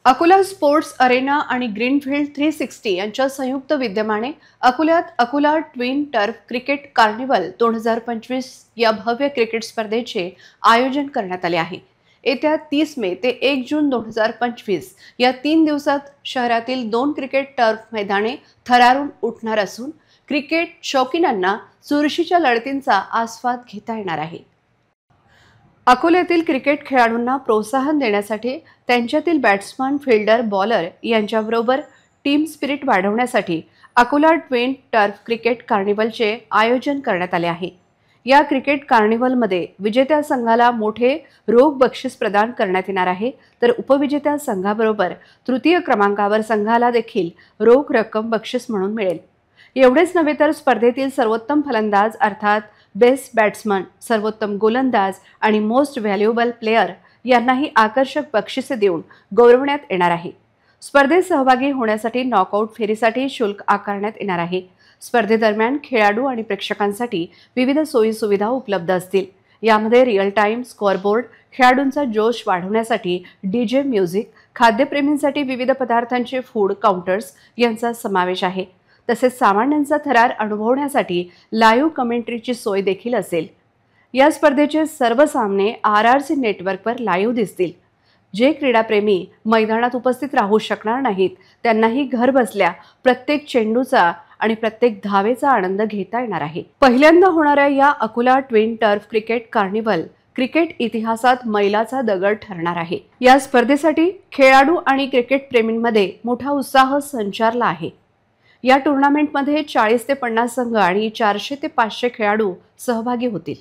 Akola sports Arena आणि greenfield 360 यांच्या संयुक्त विद्यमाने अकोल्यात Akola twin turf cricket carnival 2025 या भव्य क्रिकेट स्पर्धेचे आयोजन करण्यात आले आहे। येत्या 30 मे ते 1 जून 2025 या 3 दिवसात शहरातील 2 क्रिकेट टर्फ मैदाने थरारून उठणार असून क्रिकेट शौकीनांना चुरशीच्या लढतींचा आस्वाद घेता येणार आहे। अकोल्यातील क्रिकेट खेळाडूंना प्रोत्साहन देण्यासाठी त्यांच्यातील बॅट्समन, फिल्डर, बॉलर यांच्याबरोबर टीम स्पिरिट वाढवण्यासाठी अकोला ट्विन टर्फ क्रिकेट कार्निवलचे आयोजन करण्यात आले आहे। या क्रिकेट कार्निवलमध्ये विजेत्या संघाला मोठे रोख बक्षीस प्रदान करण्यात येणार आहे, तर उपविजेत्या संघाबरोबर तृतीय क्रमांकावर संघाला देखील रोख रक्कम बक्षीस म्हणून मिळेल। एवढेच नव्हे तर स्पर्धेतील सर्वोत्तम फलंदाज अर्थात बेस्ट बॅट्समन, सर्वोत्तम गोलंदाज आणि मोस्ट व्हॅल्युएबल प्लेयर यांनाही आकर्षक बक्षिसे देऊन गौरवण्यात येणार आहे। स्पर्धेत सहभागी होण्यासाठी नॉकआउट फेरीसाठी शुल्क आकारण्यात येणार आहे। स्पर्धेदरम्यान खेळाडू आणि प्रेक्षकांसाठी विविध सोयी सुविधा उपलब्ध असतील। यामध्ये रिअल टाइम स्कोअरबोर्ड, खेळाडूंचा जोश वाढवण्यासाठी डीजे म्युझिक, खाद्यप्रेमींसाठी विविध पदार्थांचे फूड काउंटर्स यांचा समावेश आहे। तसेच सामान्यांचा थरार अनुभवण्यासाठी लाईव्ह कमेंट्रीची सोय देखील असेल। या स्पर्धेचे सर्व सामने RRC नेटवर्कवर लाईव्ह दिसतील। जे क्रीडाप्रेमी मैदानात उपस्थित राहू शकणार नाहीत त्यांनाही घर बसल्या प्रत्येक चेंडूचा आणि प्रत्येक धावेचा आनंद घेता येणार आहे। पहिल्यांदा होणाऱ्या या Akola twin turf cricket carnival cricket इतिहासात मैलाचा दगड ठरणार आहे। या स्पर्धेसाठी खेळाडू आणि क्रिकेट प्रेमींमध्ये मोठा उत्साह संचारला आहे। या टुर्नामेंटमध्ये 40 ते 50 संघ आणि 400 ते 500 खेळाडू सहभागी होतील।